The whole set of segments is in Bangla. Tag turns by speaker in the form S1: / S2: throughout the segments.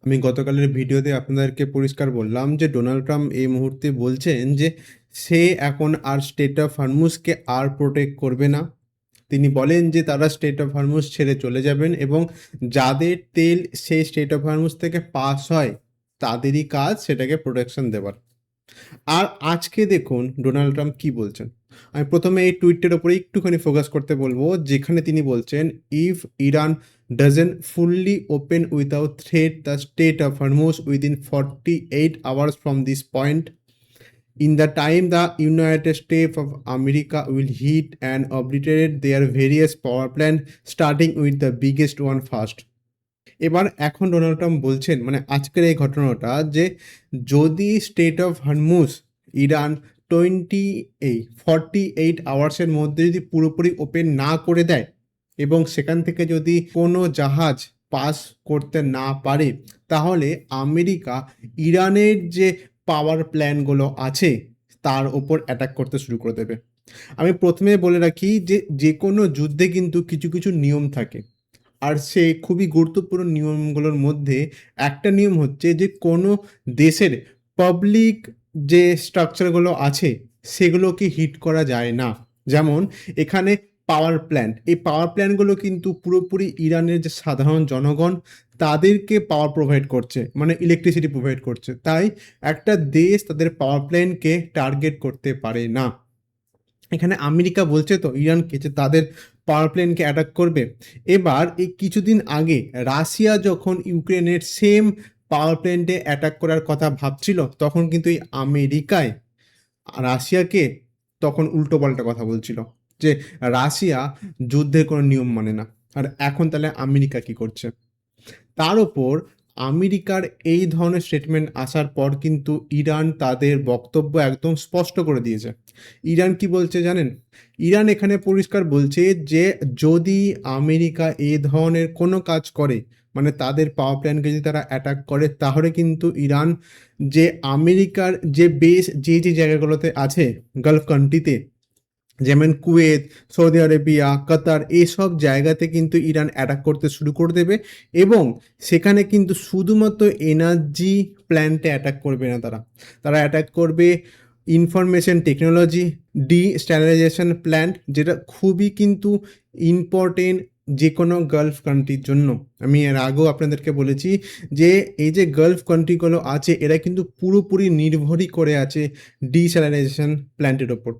S1: আমি গতকালের ভিডিওতে আপনাদেরকে পরিষ্কার বললাম যে ডোনাল্ড ট্রাম্প এই মুহূর্তে বলছেন যে সে এখন আর স্টেট অফ হরমুজকে আর প্রোটেক্ট করবে না। তিনি বলেন যে তারা স্টেট অফ হরমুজ ছেড়ে চলে যাবেন এবং যাদের তেল সেই স্টেট অফ হরমুজ থেকে পাস হয় তাদেরই কাজ সেটাকে প্রোটেকশন দেওয়ার। আর আজকে দেখুন ডোনাল্ড ট্রাম্প কি বলছেন। আমি প্রথমে এই টুইটটার উপরে একটুখানি ফোকাস করতে বলবো, যেখানে তিনি বলছেন, if Iran doesn't fully open without threat the Strait of Hormuz within 48 hours from this point, in the time the United States of America will hit and obliterate their various power plant, starting with the biggest one first. এবার এখন ডোনাল্ড ট্রাম্প বলছেন, মানে আজকের এই ঘটনাটা, যে যদি স্টেট অফ হরমুজ ইরান 48 আওয়ার্সের মধ্যে যদি পুরোপুরি ওপেন না করে দেয় এবং সেখান থেকে যদি কোনো জাহাজ পাস করতে না পারে, তাহলে আমেরিকা ইরানের যে পাওয়ার প্ল্যানগুলো আছে তার ওপর অ্যাটাক করতে শুরু করে দেবে। আমি প্রথমে বলে রাখি যে যে কোনো যুদ্ধে কিন্তু কিছু কিছু নিয়ম থাকে, আর সেই খুবই গুরুত্বপূর্ণ নিয়মগুলোর মধ্যে একটা নিয়ম হচ্ছে যে কোনো দেশের পাবলিক যে স্ট্রাকচারগুলো আছে সেগুলোকে হিট করা যায় না। যেমন এখানে পাওয়ার প্ল্যান্ট, এই পাওয়ার প্ল্যান্টগুলো কিন্তু পুরোপুরি ইরানের যে সাধারণ জনগণ তাদেরকে পাওয়ার প্রোভাইড করছে, মানে ইলেকট্রিসিটি প্রোভাইড করছে। তাই একটা দেশ তাদের পাওয়ার প্ল্যান্টকে টার্গেট করতে পারে না। এখানে আমেরিকা বলছে তো ইরানকে যে তাদের পাওয়ার প্ল্যানকে অ্যাটাক করবে। এবার এই কিছুদিন আগে রাশিয়া যখন ইউক্রেনের সেম পাওয়ার প্ল্যান্টে অ্যাটাক করার কথা ভাবছিল, তখন কিন্তু এই আমেরিকায় রাশিয়াকে তখন উল্টোপাল্টা কথা বলছিল যে রাশিয়া যুদ্ধের কোনো নিয়ম মানে না। আর এখন তাহলে আমেরিকা কি করছে? তার ওপর আমেরিকার এই ধরনের স্টেটমেন্ট আসার পর কিন্তু ইরান তাদের বক্তব্য একদম স্পষ্ট করে দিয়েছে। ইরান কি বলছে জানেন? ইরান এখানে পরিষ্কার বলছে যে যদি আমেরিকা এই ধরনের কোনো কাজ করে, মানে তাদের পাওয়ার প্ল্যান্টকে যদি তারা অ্যাটাক করে, তাহলে কিন্তু ইরান যে আমেরিকার যে বেস যে যে জায়গাগুলোতে আছে গালফ কান্ট্রিতে, যেমন কুয়েত, সৌদি আরবিয়া, কাতার, এইসব জায়গাতে কিন্তু ইরান অ্যাটাক করতে শুরু করে দেবে। এবং সেখানে কিন্তু শুধুমাত্র এনার্জি প্ল্যান্টে অ্যাটাক করবে না, তারা তারা অ্যাটাক করবে ইনফরমেশন টেকনোলজি ডিস্ট্যালাইজেশন প্ল্যান্ট, যেটা খুবই কিন্তু ইম্পর্টেন্ট যে কোনো গালফ কান্ট্রির জন্য। আমি এর আগেও আপনাদেরকে বলেছি যে এই যে গালফ কান্ট্রিগুলো আছে এরা কিন্তু পুরোপুরি নির্ভরই করে আছে ডিস্যালাইজেশন প্ল্যান্টের ওপর।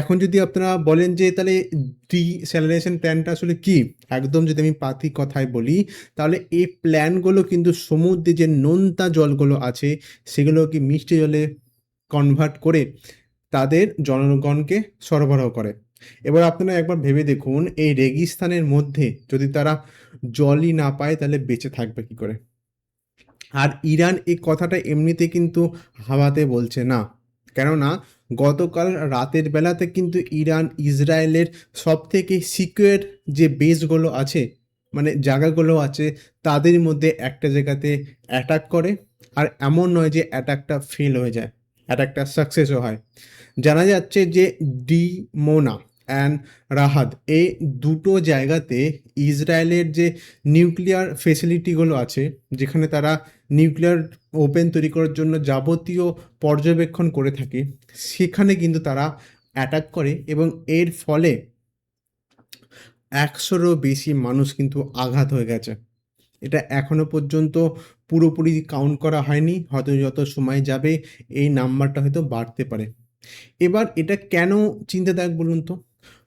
S1: এখন যদি আপনারা বলেন যে তাহলে ডিস্যালাইজেশন প্ল্যানটা আসলে কি, একদম যদি আমি পাতি কথায় বলি, তাহলে এই প্ল্যানগুলো কিন্তু সমুদ্রে যে নোনতা জলগুলো আছে সেগুলোকে মিষ্টি জলে কনভার্ট করে তাদের জনগণকে সরবরাহ করে। এবার আপনারা একবার ভেবে দেখুন, এই রেগিস্তানের মধ্যে যদি তারা জলই না পায় তাহলে বেঁচে থাকবে কি করে? আর ইরান এই কথাটা এমনিতে কিন্তু হাওয়াতে বলছে না, কেননা গতকাল রাতের বেলাতে কিন্তু ইরান ইসরায়েলের সবথেকে সিকিউর যে বেসগুলো আছে, মানে জায়গাগুলো আছে, তাদের মধ্যে একটা জায়গাতে অ্যাটাক করে। আর এমন নয় যে অ্যাটাকটা ফেল হয়ে যায়, অ্যাটাকটা সাকসেসও হয়। জানা যাচ্ছে যে ডিমোনা অ্যান্ড রাহাদ, এই দুটো জায়গাতে ইসরায়েলের যে নিউক্লিয়ার ফেসিলিটিগুলো আছে, যেখানে তারা নিউক্লিয়ার ওপেন তৈরি করার জন্য যাবতীয় পর্যবেক্ষণ করে থাকে, সেখানে কিন্তু তারা অ্যাটাক করে এবং এর ফলে 100রও বেশি মানুষ কিন্তু আঘাত হয়ে গেছে। এটা এখনো পর্যন্ত পুরোপুরি কাউন্ট করা হয়নি, হয়তো যত সময় যাবে এই নাম্বারটা হয়তো বাড়তে পারে। এবার এটা কেন চিন্তাদায়ক বলুন তো?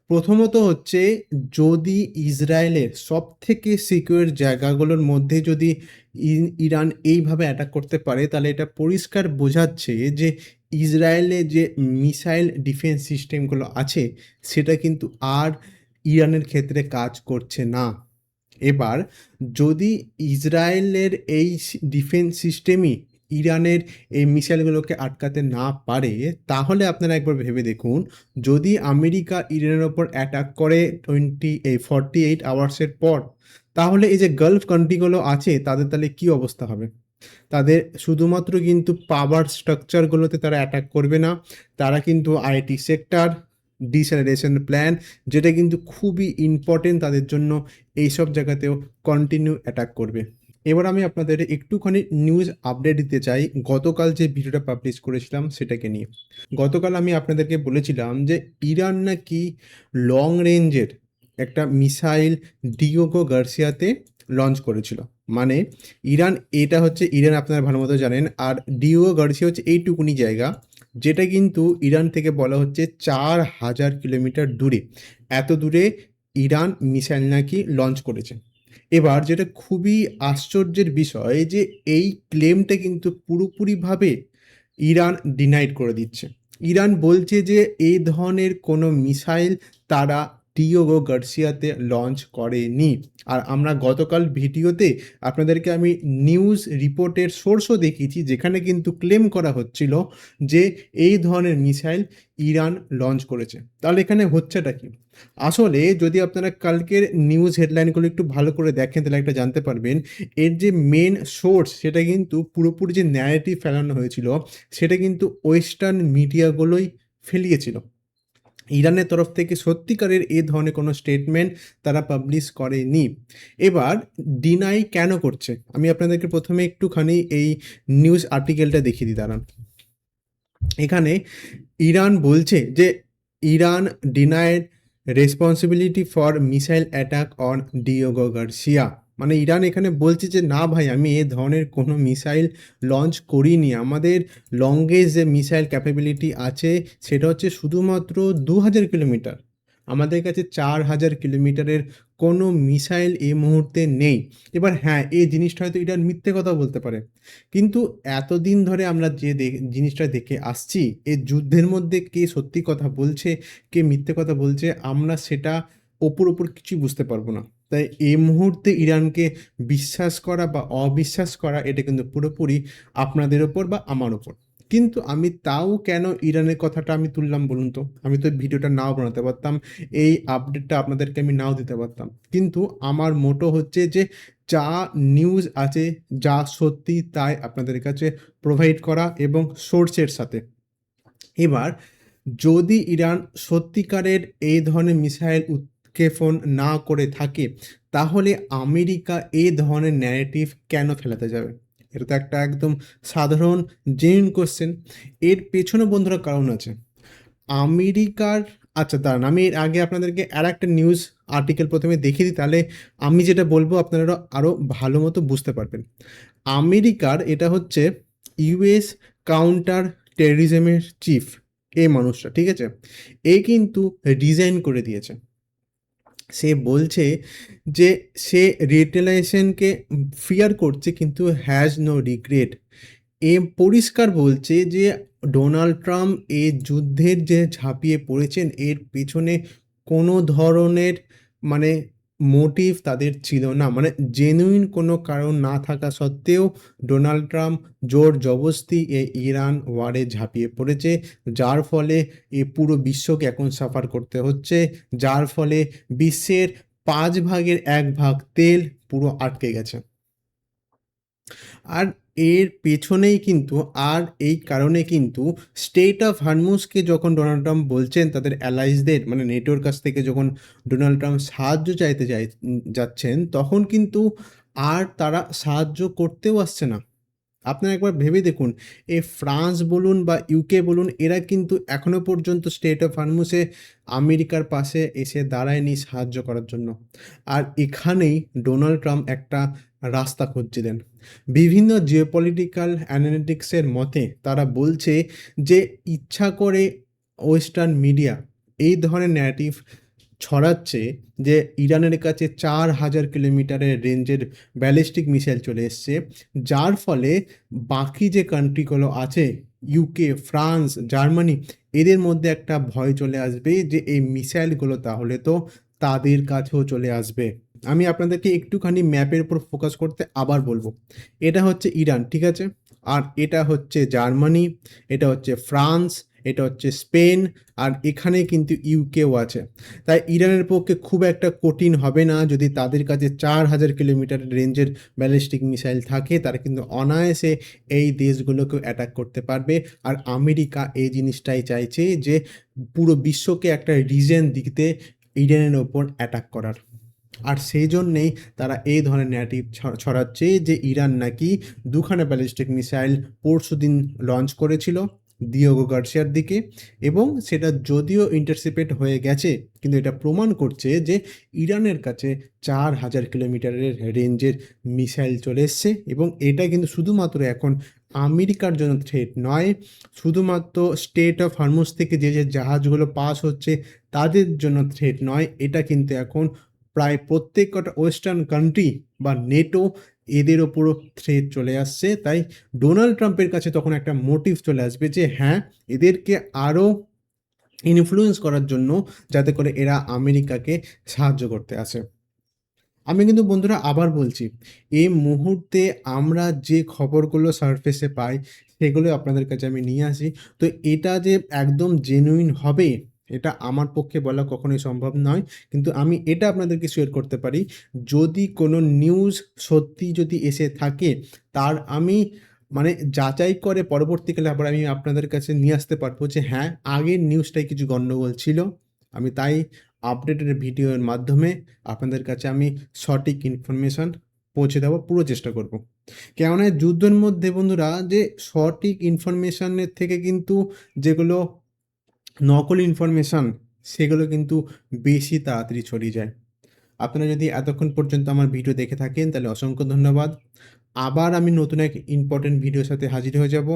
S1: প্রথমত হচ্ছে, যদি ইসরায়েলের সবথেকে সিকিউর জায়গাগুলোর মধ্যে যদি ইরান এইভাবে অ্যাটাক করতে পারে, তাহলে এটা পরিষ্কার বোঝাচ্ছে যে ইসরায়েলে যে মিসাইল ডিফেন্স সিস্টেমগুলো আছে সেটা কিন্তু আর ইরানের ক্ষেত্রে কাজ করছে না। এবার যদি ইসরায়েলের এই ডিফেন্স সিস্টেমই ইরানের এই মিসাইলগুলোকে আটকাতে না পারে, তাহলে আপনারা একবার ভেবে দেখুন, যদি আমেরিকা ইরানের ওপর অ্যাটাক করে 48 আওয়ার্সের পর, তাহলে এই যে গালফ কান্ট্রিগুলো আছে তাদের তাহলে কী অবস্থা হবে? তাদের শুধুমাত্র কিন্তু পাওয়ার স্ট্রাকচারগুলোতে তারা অ্যাটাক করবে না, তারা কিন্তু আইটি সেক্টর, ডিস্যালাইজেশন প্ল্যান, যেটা কিন্তু খুবই ইম্পর্টেন্ট তাদের জন্য, এইসব জায়গাতেও কন্টিনিউ অ্যাটাক করবে। এবার আমি আপনাদের একটুখানি নিউজ আপডেট দিতে চাই গতকাল যে ভিডিওটা পাবলিশ করেছিলাম সেটাকে নিয়ে। গতকাল আমি আপনাদেরকে বলেছিলাম যে ইরান নাকি লং রেঞ্জের একটা মিসাইল ডিয়েগো গার্সিয়াতে লঞ্চ করেছিল। মানে এটা হচ্ছে ইরান, আপনারা ভালো মতো জানেন। আর ডিয়েগো গার্সিয়া হচ্ছে এইটুকুনি জায়গা যেটা কিন্তু ইরান থেকে বলা হচ্ছে 4000 কিলোমিটার দূরে। এত দূরে ইরান মিসাইল নাকি লঞ্চ করেছে। এবার যেটা খুবই আশ্চর্যের বিষয় যে এই ক্লেমটা কিন্তু পুরোপুরিভাবে ইরান ডিনাইড করে দিচ্ছে। ইরান বলছে যে এই ধরনের কোনো মিসাইল তারা ডিয়েগো গার্সিয়াতে লঞ্চ করেনি। আর আমরা গতকাল ভিডিওতে আপনাদেরকে আমি নিউজ রিপোর্টের সোর্সও দেখিয়েছি যেখানে কিন্তু ক্লেম করা হচ্ছিল যে এই ধরনের মিসাইল ইরান লঞ্চ করেছে। তাহলে এখানে হচ্ছেটা কি? আসলে যদি আপনারা কালকের নিউজ হেডলাইনগুলো একটু ভালো করে দেখেন তাহলে একটা জানতে পারবেন এর যে মেন সোর্স সেটা কিন্তু পুরোপুরি যে ন্যারেটিভ ফেলানো হয়েছিল সেটা কিন্তু ওয়েস্টার্ন মিডিয়াগুলোই ফেলিয়েছিল। ইরানের তরফ থেকে সত্যিকারের এই ধরনের কোনো স্টেটমেন্ট তারা পাবলিশ করেনি। এবার ডিনাই কেন করছে? আমি আপনাদেরকে প্রথমে একটুখানি এই নিউজ আর্টিকেলটা দেখিয়ে দিই, দাঁড়ান। এখানে ইরান বলছে যে Iran denied responsibility for missile attack on Diego Garcia. মানে ইরান এখানে বলছে যে না ভাই, আমি এ ধরনের কোনো মিসাইল লঞ্চ করিনি। আমাদের লংগেস্ট যে মিসাইল ক্যাপাবিলিটি আছে সেটা হচ্ছে শুধুমাত্র 2000 কিলোমিটার। আমাদের কাছে 4000 কিলোমিটারের কোনো মিসাইল এই মুহূর্তে নেই। এবার হ্যাঁ, এই জিনিসটা হয়তো ইরান মিথ্যে কথা বলতে পারে, কিন্তু এতদিন ধরে আমরা যে জিনিসটা দেখে আসছি, এই যুদ্ধের মধ্যে কে সত্যি কথা বলছে কে মিথ্যে কথা বলছে আমরা সেটা ওপর কিছুই বুঝতে পারবো না। তাই এই মুহূর্তে ইরানকে বিশ্বাস করা বা অবিশ্বাস করা এটা কিন্তু পুরোপুরি আপনাদের ওপর বা আমার ওপর। কিন্তু আমি তাও কেন ইরানের কথাটা আমি তুললাম বলুন তো? আমি তো ভিডিওটা নাও বানাতে পারতাম, এই আপডেটটা আপনাদেরকে আমি নাও দিতে পারতাম, কিন্তু আমার মোটো হচ্ছে যে যা নিউজ আছে, যা সত্যি তাই আপনাদের কাছে প্রোভাইড করা এবং সোর্সের সাথে। এবার যদি ইরান সত্যিকারের এই ধরনের মিসাইল উৎক্ষেপণ না করে থাকে তাহলে আমেরিকা এই ধরনের ন্যারেটিভ কেন ফেলাতে যাবে? এটা তো একটা একদম সাধারণ জেনুইন কোশ্চেন। এর পেছনে বন্ধুরা কারণ আছে। আমেরিকার, আচ্ছা দাঁড়ান, আমি এর আগে আপনাদেরকে আর একটা নিউজ আর্টিকেল প্রথমে দেখিয়ে দিই, তাহলে আমি যেটা বলবো আপনারা আরও ভালো মতো বুঝতে পারবেন। আমেরিকার এটা হচ্ছে ইউএস কাউন্টার টেররিজমের চিফ, এই মানুষটা, ঠিক আছে? এ কিন্তু রিজাইন করে দিয়েছে। সে বলছে যে সে রিটেলাইজেশনকে ফিয়ার করছে কিন্তু হ্যাজ নো রিগ্রেট। এ পরিষ্কার বলছে যে ডোনাল্ড ট্রাম্প এই যুদ্ধের যে ঝাঁপিয়ে পড়েছেন এর পেছনে কোনো ধরনের মানে মোটিভ তাদের ছিল না। মানে জেনুইন কোনো কারণ না থাকা সত্ত্বেও ডোনাল্ড ট্রাম্প জোর জবরদস্তি এই ইরান ওয়ারে ঝাঁপিয়ে পড়েছে, যার ফলে এ পুরো বিশ্বকে এখন সাফার করতে হচ্ছে, যার ফলে বিশ্বের 1/5 তেল পুরো আটকে গেছে। আর এর পেছনেই কিন্তু, আর এই কারণে কিন্তু স্টেট অফ হরমুজকে যখন ডোনাল্ড ট্রাম্প বলছেন তাদের অ্যালাইজদের মানে নেটোর কাছ থেকে যখন ডোনাল্ড ট্রাম্প সাহায্য চাইতে যাচ্ছেন তখন কিন্তু আর তারা সাহায্য করতেও আসছে না। আপনারা একবার ভেবে দেখুন, ফ্রান্স বলুন বা ইউকে বলুন, এরা কিন্তু এখনো পর্যন্ত স্টেট অফ হরমুজে আমেরিকার পাশে এসে দাঁড়ায়নি সাহায্য করার জন্য। আর এখানেই ডোনাল্ড ট্রাম্প একটা রাস্তা খুঁজছিলেন। বিভিন্ন জিওপলিটিক্যাল অ্যানালিটিক্সের মতে তারা বলছে যে ইচ্ছা করে ওয়েস্টার্ন মিডিয়া এই ধরনের ন্যারেটিভ ছড়াচ্ছে যে ইরানের কাছে 4000 কিলোমিটারের রেঞ্জের ব্যালিস্টিক মিসাইল চলে এসছে, যার ফলে বাকি যে কান্ট্রিগুলো আছে ইউকে, ফ্রান্স, জার্মানি, এদের মধ্যে একটা ভয় চলে আসবে যে এই মিসাইলগুলো তাহলে তো তাদের কাছেও চলে আসবে। আমি আপনাদেরকে একটুখানি ম্যাপের উপর ফোকাস করতে আবার বলবো। এটা হচ্ছে ইরান, ঠিক আছে? আর এটা হচ্ছে জার্মানি, এটা হচ্ছে ফ্রান্স, এটা হচ্ছে স্পেন, আর এখানে কিন্তু ইউকেও আছে। তাই ইরানের পক্ষে খুব একটা কঠিন হবে না যদি তাদের কাছে 4000 কিলোমিটার রেঞ্জের ব্যালিস্টিক মিসাইল থাকে, তারা কিন্তু অনায়াসে এই দেশগুলোকেও অ্যাটাক করতে পারবে। আর আমেরিকা এই জিনিসটাই চাইছে যে পুরো বিশ্বকে একটা রিজন দিতে ইরানের ওপর অ্যাটাক করার। আর সেই জন্যেই তারা এই ধরনের ন্যারেটিভ ছড়াচ্ছে যে ইরান নাকি দুখানা ব্যালিস্টিক মিসাইল পরশুদিন লঞ্চ করেছিল দিয়েগো গার্সিয়ার দিকে, এবং সেটা যদিও ইন্টারসেপ্ট হয়ে গেছে, কিন্তু এটা প্রমাণ করছে যে ইরানের কাছে 4000 কিলোমিটারের রেঞ্জের মিসাইল চলে এসছে। এবং এটা কিন্তু শুধুমাত্র এখন আমেরিকার জন্য থ্রেট নয়, শুধুমাত্র স্টেট অফ হরমুজ থেকে যে যে জাহাজগুলো পাস হচ্ছে তাদের জন্য থ্রেট নয়, এটা কিন্তু এখন প্রায় প্রত্যেক কটা ওয়েস্টার্ন কান্ট্রি বা নেটো এদের ওপরও থ্রেট চলে আসছে। তাই ডোনাল্ড ট্রাম্পের কাছে তখন একটা মোটিভ চলে আসবে যে হ্যাঁ, এদেরকে আরও ইনফ্লুয়েন্স করার জন্য, যাতে করে এরা আমেরিকাকে সাহায্য করতে আসে। আমি কিন্তু বন্ধুরা আবার বলছি, এই মুহূর্তে আমরা যে খবরগুলো সারফেসে পাই সেগুলো আপনাদের কাছে আমি নিয়ে আসি। তো এটা যে একদম জেনুইন হবে এটা আমার পক্ষে বলা কখনোই সম্ভব নয়, কিন্তু আমি এটা আপনাদেরকে শেয়ার করতে পারি, যদি কোনো নিউজ সত্যি যদি এসে থাকে তার আমি মানে যাচাই করে পরবর্তীকালে আবার আমি আপনাদের কাছে নিয়ে আসতে পারবো যে হ্যাঁ, আগের নিউজটায় কিছু গণ্ডগোল ছিল। আমি তাই আপডেটেড ভিডিওর মাধ্যমে আপনাদের কাছে আমি সঠিক ইনফরমেশন পৌঁছে দেওয়ার পুরো চেষ্টা করব। কেননা যুদ্ধের মধ্যে বন্ধুরা যে সঠিক ইনফরমেশনের থেকে কিন্তু যেগুলো নকল ইনফরমেশন সেগুলো কিন্তু বেশি তাড়াতাড়ি ছড়িয়ে যায়। আপনারা যদি এতক্ষণ পর্যন্ত আমার ভিডিও দেখে থাকেন তাহলে অসংখ্য ধন্যবাদ। আবার আমি নতুন এক ইম্পর্টেন্ট ভিডিওর সাথে হাজির হয়ে যাব।